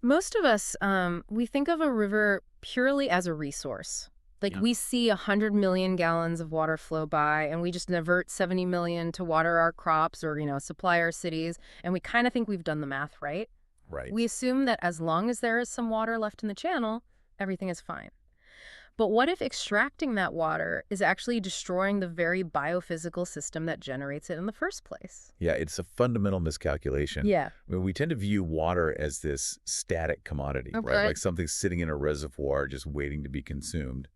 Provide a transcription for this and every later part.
Most of us, we think of a river purely as a resource. Like Yeah. we see 100 million gallons of water flow by and we just divert 70 million to water our crops or, supply our cities. And we kind of think we've done the math right. Right. We assume that as long as there is some water left in the channel, everything is fine. But what if extracting that water is actually destroying the very biophysical system that generates it in the first place? Yeah, it's a fundamental miscalculation. Yeah. I mean, we tend to view water as this static commodity, right? Okay. Like something sitting in a reservoir just waiting to be consumed.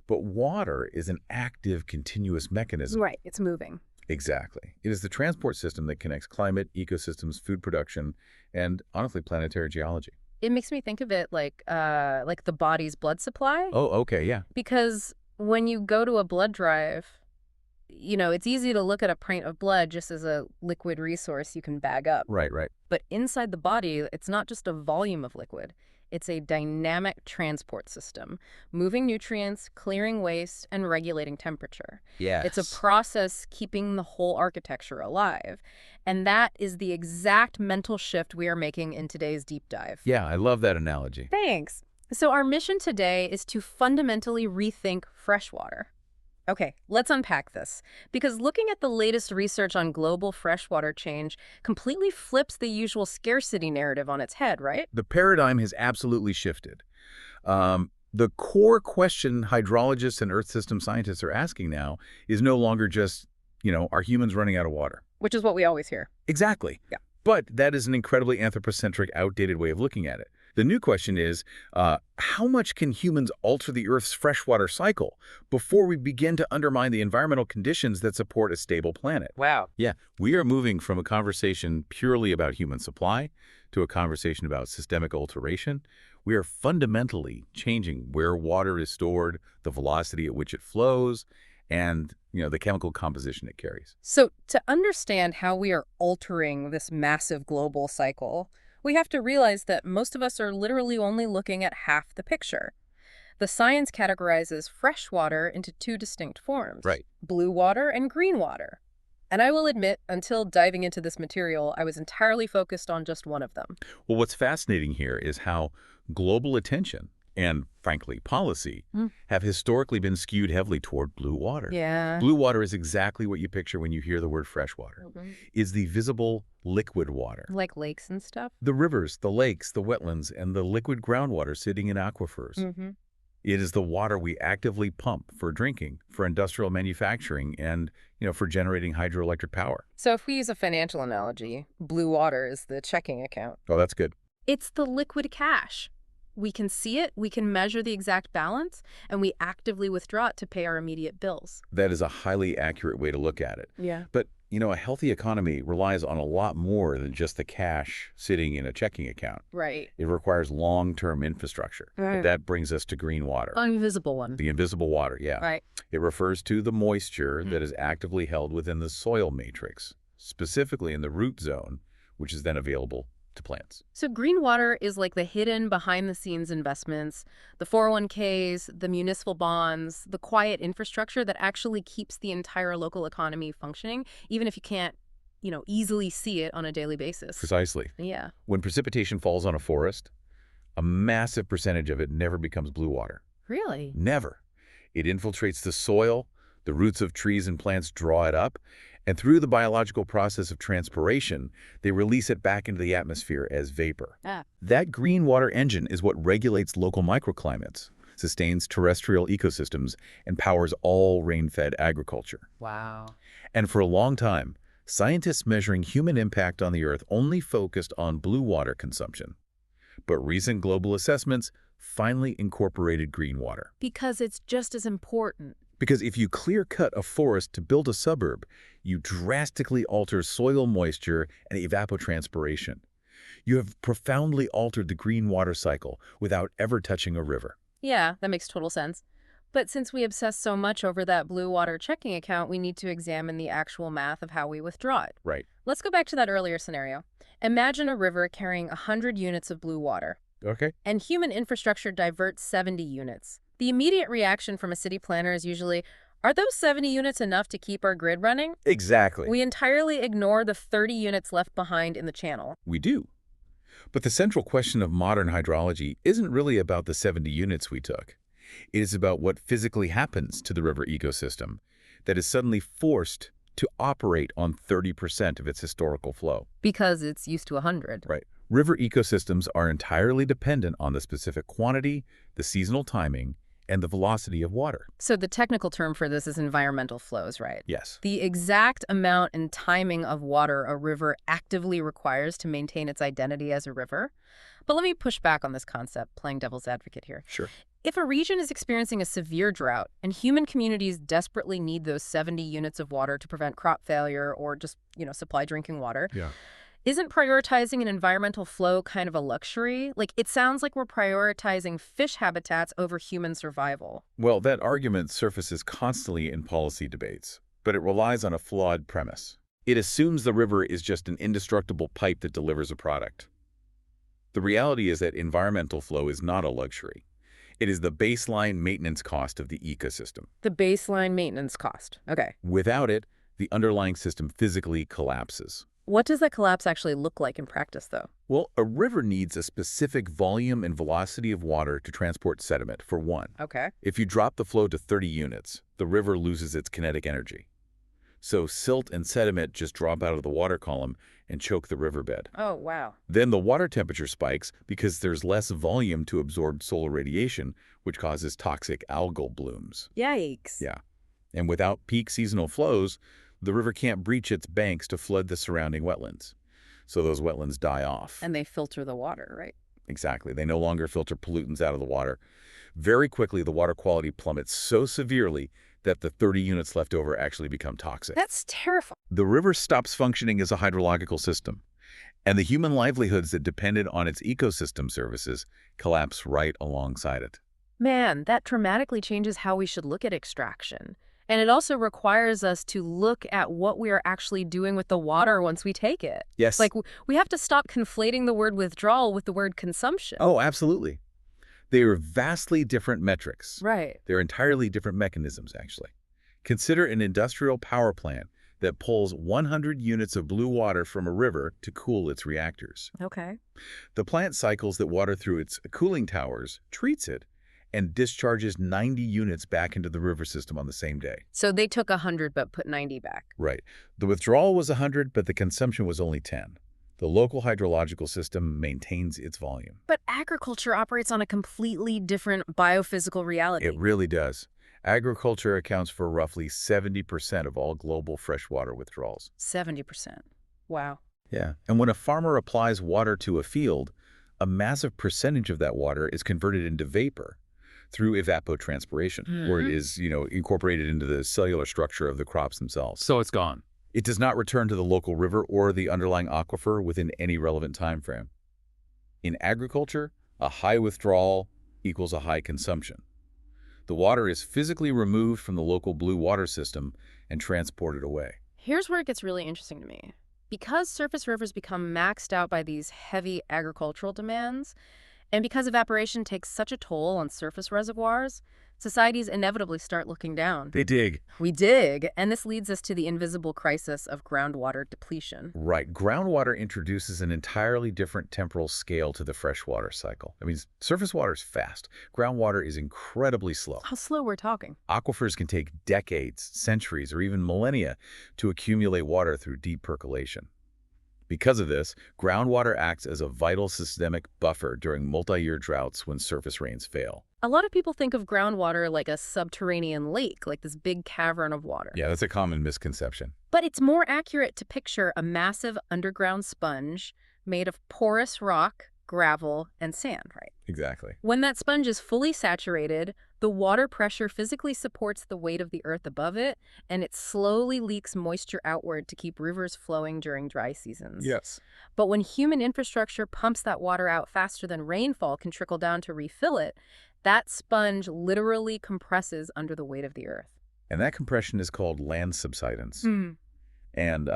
But water is an active, continuous mechanism. Right. It's moving. Exactly. It is the transport system that connects climate, ecosystems, food production, and honestly, planetary geology. It makes me think of it like the body's blood supply. Oh, okay, yeah. Because when you go to a blood drive, it's easy to look at a pint of blood just as a liquid resource you can bag up. Right, right. But inside the body, it's not just a volume of liquid. It's a dynamic transport system, moving nutrients, clearing waste, and regulating temperature. Yes. It's a process keeping the whole architecture alive. And that is the exact mental shift we are making in today's deep dive. Yeah, I love that analogy. Thanks. So our mission today is to fundamentally rethink freshwater. Okay, let's unpack this. Because looking at the latest research on global freshwater change completely flips the usual scarcity narrative on its head, right? The paradigm has absolutely shifted. The core question hydrologists and Earth system scientists are asking now is no longer just, are humans running out of water? Which is what we always hear. Exactly. Yeah. But that is an incredibly anthropocentric, outdated way of looking at it. The new question is, how much can humans alter the Earth's freshwater cycle before we begin to undermine the environmental conditions that support a stable planet? Wow. Yeah, we are moving from a conversation purely about human supply to a conversation about systemic alteration. We are fundamentally changing where water is stored, the velocity at which it flows, and the chemical composition it carries. So to understand how we are altering this massive global cycle, we have to realize that most of us are literally only looking at half the picture. The science categorizes freshwater into two distinct forms. Right. Blue water and green water. And I will admit, until diving into this material, I was entirely focused on just one of them. Well, what's fascinating here is how global attention and, frankly, policy have historically been skewed heavily toward blue water. Yeah. Blue water is exactly what you picture when you hear the word freshwater. It's the visible liquid water. Like lakes and stuff? The rivers, the lakes, the wetlands, and the liquid groundwater sitting in aquifers. It is the water we actively pump for drinking, for industrial manufacturing, and, for generating hydroelectric power. So if we use a financial analogy, blue water is the checking account. Oh, that's good. It's the liquid cash. We can see it, we can measure the exact balance, and we actively withdraw it to pay our immediate bills. That is a highly accurate way to look at it. Yeah. But, a healthy economy relies on a lot more than just the cash sitting in a checking account. Right. It requires long-term infrastructure. Right. But that brings us to green water. Invisible one. The invisible water, yeah. Right. It refers to the moisture that is actively held within the soil matrix, specifically in the root zone, which is then available to plants. So green water is like the hidden behind-the-scenes investments, the 401ks, the municipal bonds, the quiet infrastructure that actually keeps the entire local economy functioning, even if you can't, easily see it on a daily basis. Precisely. Yeah. When precipitation falls on a forest, a massive percentage of it never becomes blue water. Really? Never. It infiltrates the soil, the roots of trees and plants draw it up, and through the biological process of transpiration, they release it back into the atmosphere as vapor. That green water engine is what regulates local microclimates, sustains terrestrial ecosystems, and powers all rain-fed agriculture. Wow. And for a long time, scientists measuring human impact on the Earth only focused on blue water consumption. But recent global assessments finally incorporated green water. Because it's just as important. Because if you clear-cut a forest to build a suburb, you drastically alter soil moisture and evapotranspiration. You have profoundly altered the green water cycle without ever touching a river. Yeah, that makes total sense. But since we obsess so much over that blue water checking account, we need to examine the actual math of how we withdraw it. Right. Let's go back to that earlier scenario. Imagine a river carrying 100 units of blue water. Okay. And human infrastructure diverts 70 units. The immediate reaction from a city planner is usually, are those 70 units enough to keep our grid running? Exactly. We entirely ignore the 30 units left behind in the channel. We do. But the central question of modern hydrology isn't really about the 70 units we took. It is about what physically happens to the river ecosystem that is suddenly forced to operate on 30% of its historical flow. Because it's used to 100. Right. River ecosystems are entirely dependent on the specific quantity, the seasonal timing, and the velocity of water. So the technical term for this is environmental flows, right? Yes. The exact amount and timing of water a river actively requires to maintain its identity as a river. But let me push back on this concept, playing devil's advocate here. Sure. If a region is experiencing a severe drought and human communities desperately need those 70 units of water to prevent crop failure or just, supply drinking water, Yeah. isn't prioritizing an environmental flow kind of a luxury? Like, it sounds like we're prioritizing fish habitats over human survival. Well, that argument surfaces constantly in policy debates, but it relies on a flawed premise. It assumes the river is just an indestructible pipe that delivers a product. The reality is that environmental flow is not a luxury. It is the baseline maintenance cost of the ecosystem. The baseline maintenance cost. Okay. Without it, the underlying system physically collapses. What does that collapse actually look like in practice, though? Well, a river needs a specific volume and velocity of water to transport sediment, for one. Okay. If you drop the flow to 30 units, the river loses its kinetic energy. So silt and sediment just drop out of the water column and choke the riverbed. Oh, wow. Then the water temperature spikes because there's less volume to absorb solar radiation, which causes toxic algal blooms. Yikes. Yeah. And without peak seasonal flows, the river can't breach its banks to flood the surrounding wetlands. So those wetlands die off. And they filter the water, right? Exactly. They no longer filter pollutants out of the water. Very quickly, the water quality plummets so severely that the 30 units left over actually become toxic. That's terrifying. The river stops functioning as a hydrological system, and the human livelihoods that depended on its ecosystem services collapse right alongside it. Man, that dramatically changes how we should look at extraction. And it also requires us to look at what we are actually doing with the water once we take it. Yes. Like, we have to stop conflating the word withdrawal with the word consumption. Oh, absolutely. They are vastly different metrics. Right. They're entirely different mechanisms, actually. Consider an industrial power plant that pulls 100 units of blue water from a river to cool its reactors. Okay. The plant cycles that water through its cooling towers, treats it, and discharges 90 units back into the river system on the same day. So they took 100 but put 90 back. Right. The withdrawal was 100, but the consumption was only 10. The local hydrological system maintains its volume. But agriculture operates on a completely different biophysical reality. It really does. Agriculture accounts for roughly 70% of all global freshwater withdrawals. 70%. Wow. Yeah. And when a farmer applies water to a field, a massive percentage of that water is converted into vapor through evapotranspiration, where it is, incorporated into the cellular structure of the crops themselves. So it's gone. It does not return to the local river or the underlying aquifer within any relevant time frame. In agriculture, a high withdrawal equals a high consumption. The water is physically removed from the local blue water system and transported away. Here's where it gets really interesting to me. Because surface rivers become maxed out by these heavy agricultural demands, and because evaporation takes such a toll on surface reservoirs, societies inevitably start looking down. They dig. We dig, and this leads us to the invisible crisis of groundwater depletion. Right. Groundwater introduces an entirely different temporal scale to the freshwater cycle. I mean, surface water is fast. Groundwater is incredibly slow. How slow we're talking. Aquifers can take decades, centuries, or even millennia to accumulate water through deep percolation. Because of this, groundwater acts as a vital systemic buffer during multi-year droughts when surface rains fail. A lot of people think of groundwater like a subterranean lake, like this big cavern of water. Yeah, that's a common misconception. But it's more accurate to picture a massive underground sponge made of porous rock, gravel, and sand, right? Exactly. When that sponge is fully saturated, the water pressure physically supports the weight of the earth above it, and it slowly leaks moisture outward to keep rivers flowing during dry seasons. Yes. But when human infrastructure pumps that water out faster than rainfall can trickle down to refill it, that sponge literally compresses under the weight of the earth. And that compression is called land subsidence. Mm. And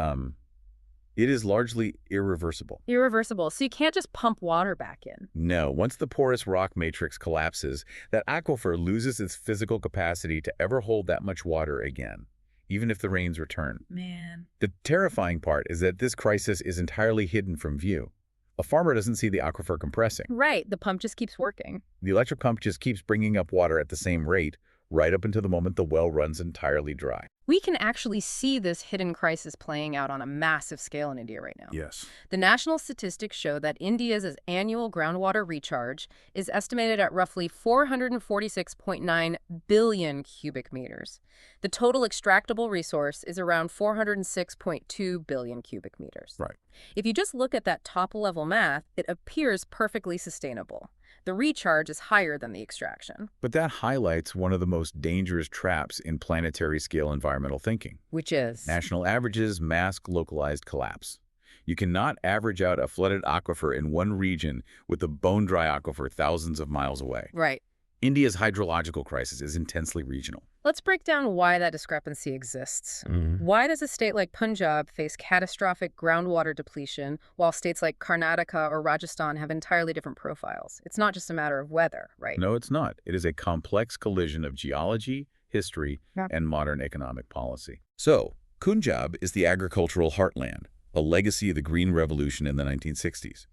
it is largely irreversible. Irreversible. So you can't just pump water back in. No, once the porous rock matrix collapses, that aquifer loses its physical capacity to ever hold that much water again, even if the rains return. Man. The terrifying part is that this crisis is entirely hidden from view. A farmer doesn't see the aquifer compressing. Right, the pump just keeps working. The electric pump just keeps bringing up water at the same rate, right up until the moment the well runs entirely dry. We can actually see this hidden crisis playing out on a massive scale in India right now. Yes. The national statistics show that India's annual groundwater recharge is estimated at roughly 446.9 billion cubic meters. The total extractable resource is around 406.2 billion cubic meters. Right. If you just look at that top-level math, it appears perfectly sustainable. The recharge is higher than the extraction. But that highlights one of the most dangerous traps in planetary-scale environmental thinking. Which is? National averages mask localized collapse. You cannot average out a flooded aquifer in one region with a bone-dry aquifer thousands of miles away. Right. India's hydrological crisis is intensely regional. Let's break down why that discrepancy exists. Why does a state like Punjab face catastrophic groundwater depletion while states like Karnataka or Rajasthan have entirely different profiles? It's not just a matter of weather, right? No, it's not. It is a complex collision of geology, history, and modern economic policy. So, Punjab is the agricultural heartland, a legacy of the Green Revolution in the 1960s.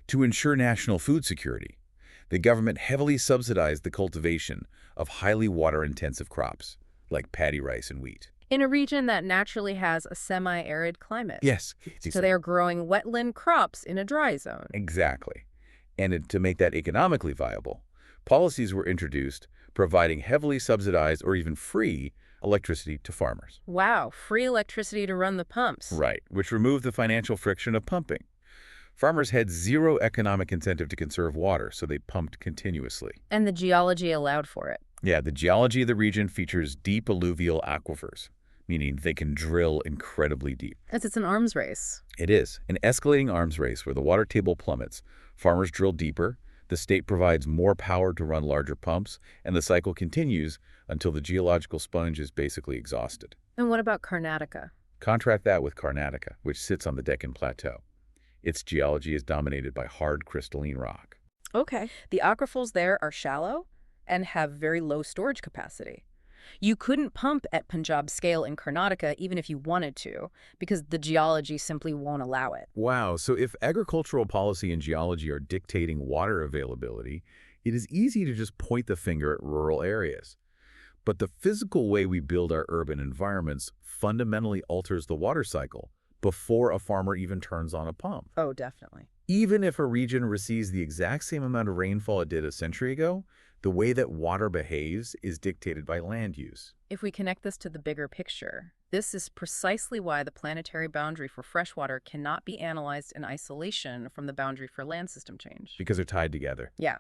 To ensure national food security, the government heavily subsidized the cultivation of highly water-intensive crops, like paddy rice and wheat. In a region that naturally has a semi-arid climate. Yes. So they are growing wetland crops in a dry zone. Exactly. And to make that economically viable, policies were introduced providing heavily subsidized or even free electricity to farmers. Wow, free electricity to run the pumps. Right, which removed the financial friction of pumping. Farmers had zero economic incentive to conserve water, so they pumped continuously. And the geology allowed for it. Yeah, the geology of the region features deep alluvial aquifers, meaning they can drill incredibly deep. It's an arms race. It is an escalating arms race where the water table plummets. Farmers drill deeper, the state provides more power to run larger pumps, and the cycle continues until the geological sponge is basically exhausted. And what about Karnataka? Contrast that with Karnataka, which sits on the Deccan Plateau. Its geology is dominated by hard crystalline rock. Okay. The aquifers there are shallow and have very low storage capacity. You couldn't pump at Punjab scale in Karnataka even if you wanted to, because the geology simply won't allow it. Wow, so if agricultural policy and geology are dictating water availability, it is easy to just point the finger at rural areas. But the physical way we build our urban environments fundamentally alters the water cycle before a farmer even turns on a pump. Oh, definitely. Even if a region receives the exact same amount of rainfall it did a century ago, the way that water behaves is dictated by land use. If we connect this to the bigger picture, this is precisely why the planetary boundary for freshwater cannot be analyzed in isolation from the boundary for land system change. Because they're tied together. Yeah.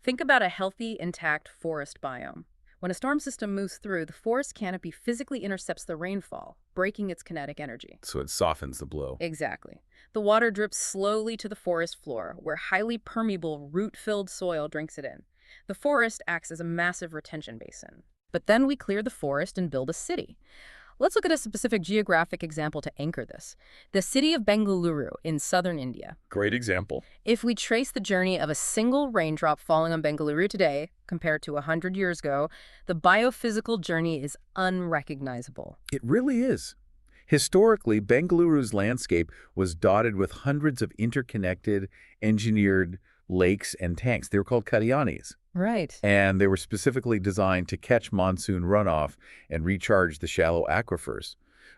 Think about a healthy, intact forest biome. When a storm system moves through, the forest canopy physically intercepts the rainfall, breaking its kinetic energy. So it softens the blow. Exactly. The water drips slowly to the forest floor, where highly permeable, root-filled soil drinks it in. The forest acts as a massive retention basin. But then we clear the forest and build a city. Let's look at a specific geographic example to anchor this. The city of Bengaluru in southern India. Great example. If we trace the journey of a single raindrop falling on Bengaluru today, compared to 100 years ago, the biophysical journey is unrecognizable. It really is. Historically, Bengaluru's landscape was dotted with hundreds of interconnected, engineered lakes and tanks. They were called Kadyanis. Right. And they were specifically designed to catch monsoon runoff and recharge the shallow aquifers.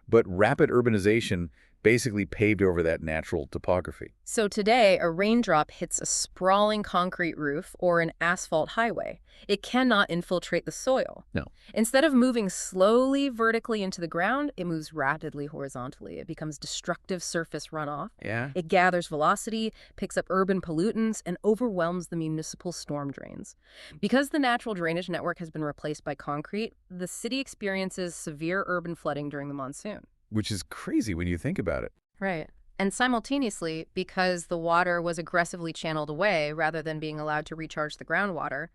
But rapid urbanization basically paved over that natural topography. So today, a raindrop hits a sprawling concrete roof or an asphalt highway. It cannot infiltrate the soil. No. Instead of moving slowly vertically into the ground, it moves rapidly horizontally. It becomes destructive surface runoff. Yeah. It gathers velocity, picks up urban pollutants, and overwhelms the municipal storm drains. Because the natural drainage network has been replaced by concrete, the city experiences severe urban flooding during the monsoon. Which is crazy when you think about it. Right. And simultaneously, because the water was aggressively channeled away rather than being allowed to recharge the groundwater,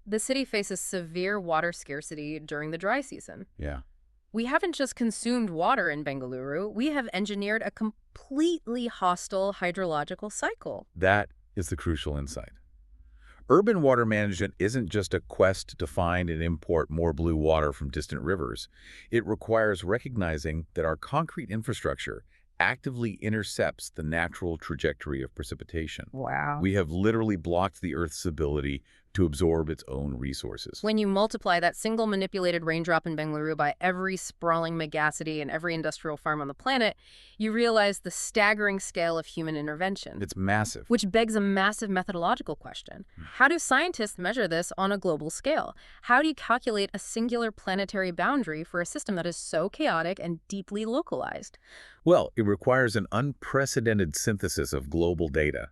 the city faces severe water scarcity during the dry season. Yeah. We haven't just consumed water in Bengaluru, we have engineered a completely hostile hydrological cycle. That is the crucial insight. Urban water management isn't just a quest to find and import more blue water from distant rivers. It requires recognizing that our concrete infrastructure actively intercepts the natural trajectory of precipitation. Wow. We have literally blocked the Earth's ability to absorb its own resources. When you multiply that single manipulated raindrop in Bengaluru by every sprawling megacity and every industrial farm on the planet, you realize the staggering scale of human intervention. It's massive. Which begs a massive methodological question. How do scientists measure this on a global scale? How do you calculate a singular planetary boundary for a system that is so chaotic and deeply localized? Well, it requires an unprecedented synthesis of global data.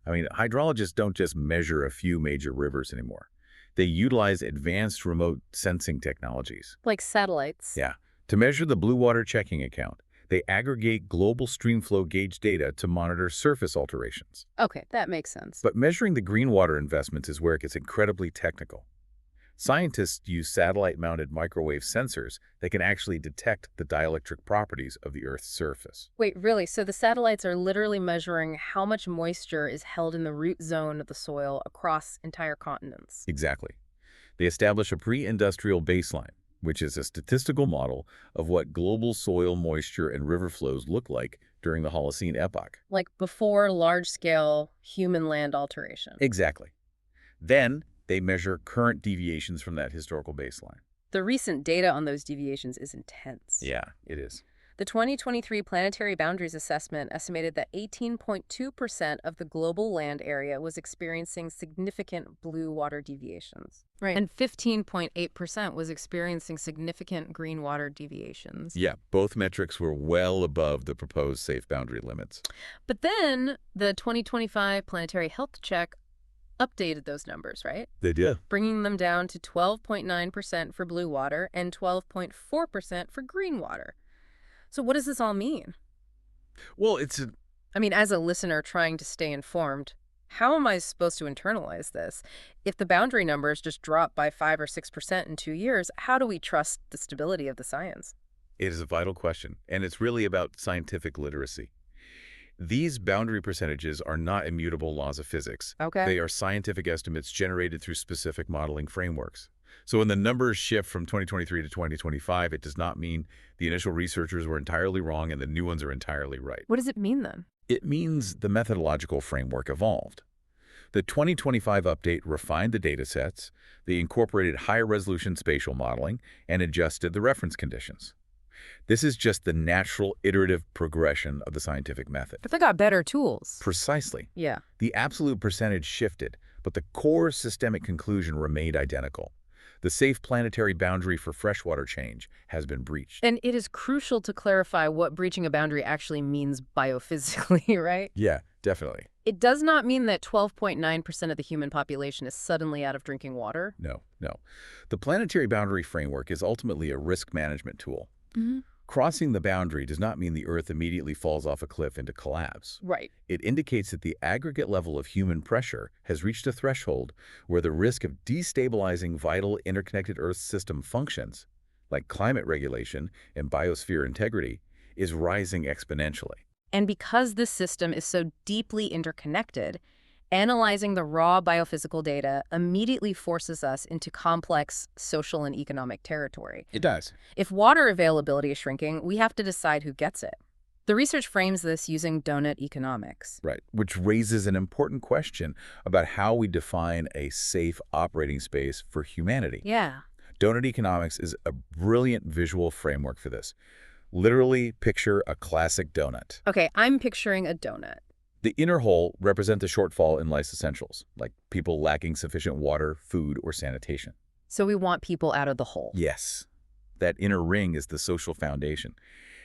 I mean, hydrologists don't just measure a few major rivers anymore. They utilize advanced remote sensing technologies. Like satellites. Yeah. To measure the blue water checking account, they aggregate global streamflow gauge data to monitor surface alterations. Okay, that makes sense. But measuring the green water investments is where it gets incredibly technical. Scientists use satellite-mounted microwave sensors that can actually detect the dielectric properties of the Earth's surface. Wait, really? So the satellites are literally measuring how much moisture is held in the root zone of the soil across entire continents? Exactly. They establish a pre-industrial baseline, which is a statistical model of what global soil moisture and river flows look like during the Holocene epoch. Like before large-scale human land alteration. Exactly. Then they measure current deviations from that historical baseline. The recent data on those deviations is intense. Yeah, it is. The 2023 Planetary Boundaries Assessment estimated that 18.2% of the global land area was experiencing significant blue water deviations. Right. And 15.8% was experiencing significant green water deviations. Yeah, both metrics were well above the proposed safe boundary limits. But then the 2025 Planetary Health Check updated those numbers, right? They did. Bringing them down to 12.9% for blue water and 12.4% for green water. So what does this all mean? Well, I mean, as a listener trying to stay informed, how am I supposed to internalize this? If the boundary numbers just drop by 5 or 6% in 2 years, how do we trust the stability of the science? It is a vital question, and it's really about scientific literacy. These boundary percentages are not immutable laws of physics. Okay. They are scientific estimates generated through specific modeling frameworks. So when the numbers shift from 2023 to 2025, it does not mean the initial researchers were entirely wrong and the new ones are entirely right. What does it mean then? It means the methodological framework evolved. The 2025 update refined the data sets, they incorporated higher resolution spatial modeling, and adjusted the reference conditions. This is just the natural iterative progression of the scientific method. But they got better tools. Precisely. Yeah. The absolute percentage shifted, but the core systemic conclusion remained identical. The safe planetary boundary for freshwater change has been breached. And it is crucial to clarify what breaching a boundary actually means biophysically, right? Yeah, definitely. It does not mean that 12.9% of the human population is suddenly out of drinking water. No. The planetary boundary framework is ultimately a risk management tool. Mm-hmm. Crossing the boundary does not mean the Earth immediately falls off a cliff into collapse. Right. It indicates that the aggregate level of human pressure has reached a threshold where the risk of destabilizing vital interconnected Earth system functions, like climate regulation and biosphere integrity, is rising exponentially. And because this system is so deeply interconnected, analyzing the raw biophysical data immediately forces us into complex social and economic territory. It does. If water availability is shrinking, we have to decide who gets it. The research frames this using donut economics. Right, which raises an important question about how we define a safe operating space for humanity. Yeah. Donut economics is a brilliant visual framework for this. Literally picture a classic donut. Okay, I'm picturing a donut. The inner hole represents the shortfall in life's essentials, like people lacking sufficient water, food, or sanitation. So we want people out of the hole. Yes, that inner ring is the social foundation.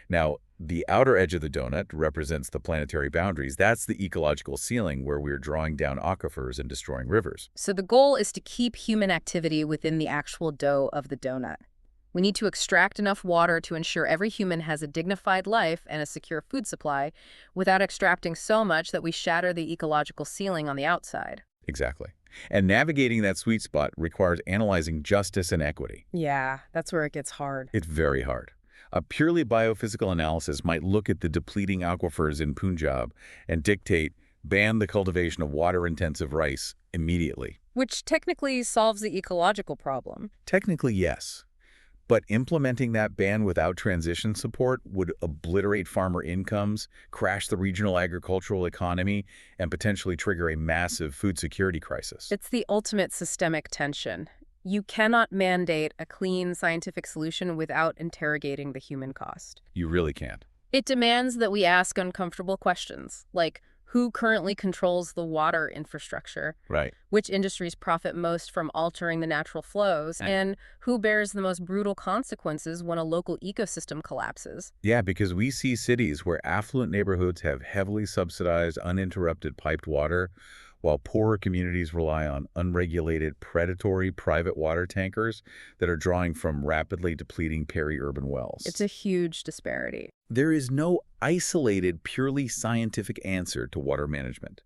Now, the outer edge of the donut represents the planetary boundaries. That's the ecological ceiling where we're drawing down aquifers and destroying rivers. So the goal is to keep human activity within the actual dough of the donut. We need to extract enough water to ensure every human has a dignified life and a secure food supply without extracting so much that we shatter the ecological ceiling on the outside. Exactly. And navigating that sweet spot requires analyzing justice and equity. Yeah, that's where it gets hard. It's very hard. A purely biophysical analysis might look at the depleting aquifers in Punjab and dictate, ban the cultivation of water-intensive rice immediately. Which technically solves the ecological problem. Technically, yes. But implementing that ban without transition support would obliterate farmer incomes, crash the regional agricultural economy, and potentially trigger a massive food security crisis. It's the ultimate systemic tension. You cannot mandate a clean scientific solution without interrogating the human cost. You really can't. It demands that we ask uncomfortable questions, like who currently controls the water infrastructure, Right. which industries profit most from altering the natural flows, and who bears the most brutal consequences when a local ecosystem collapses. Yeah, because we see cities where affluent neighborhoods have heavily subsidized, uninterrupted piped water, while poorer communities rely on unregulated, predatory private water tankers that are drawing from rapidly depleting peri-urban wells. It's a huge disparity. There is no isolated, purely scientific answer to water management.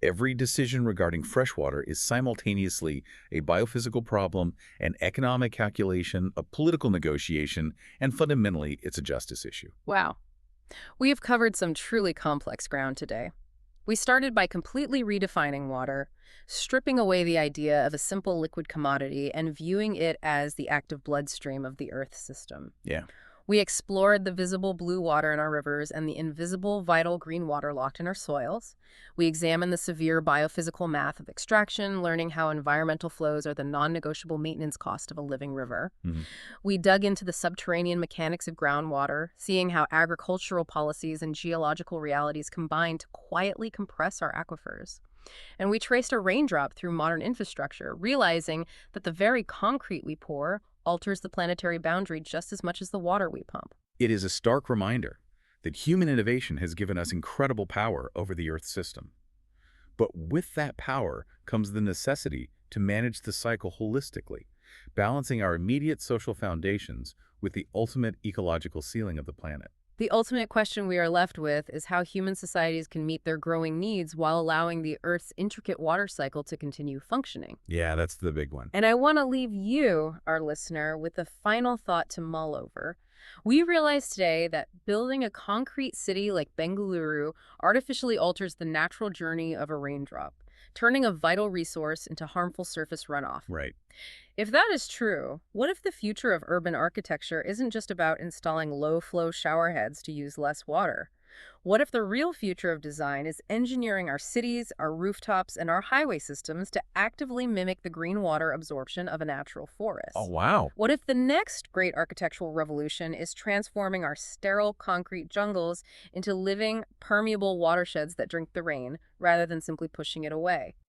Every decision regarding freshwater is simultaneously a biophysical problem, an economic calculation, a political negotiation, and fundamentally, it's a justice issue. Wow. We have covered some truly complex ground today. We started by completely redefining water, stripping away the idea of a simple liquid commodity and viewing it as the active bloodstream of the Earth system. Yeah. We explored the visible blue water in our rivers and the invisible vital green water locked in our soils. We examined the severe biophysical math of extraction, learning how environmental flows are the non-negotiable maintenance cost of a living river. We dug into the subterranean mechanics of groundwater, seeing how agricultural policies and geological realities combine to quietly compress our aquifers. And we traced a raindrop through modern infrastructure, realizing that the very concrete we pour alters the planetary boundary just as much as the water we pump. It is a stark reminder that human innovation has given us incredible power over the Earth system. But with that power comes the necessity to manage the cycle holistically, balancing our immediate social foundations with the ultimate ecological ceiling of the planet. The ultimate question we are left with is how human societies can meet their growing needs while allowing the Earth's intricate water cycle to continue functioning. Yeah, that's the big one. And I want to leave you, our listener, with a final thought to mull over. We realize today that building a concrete city like Bengaluru artificially alters the natural journey of a raindrop, turning a vital resource into harmful surface runoff. Right. If that is true, what if the future of urban architecture isn't just about installing low-flow showerheads to use less water? What if the real future of design is engineering our cities, our rooftops, and our highway systems to actively mimic the green water absorption of a natural forest? Oh, wow. What if the next great architectural revolution is transforming our sterile concrete jungles into living, permeable watersheds that drink the rain, rather than simply pushing it away?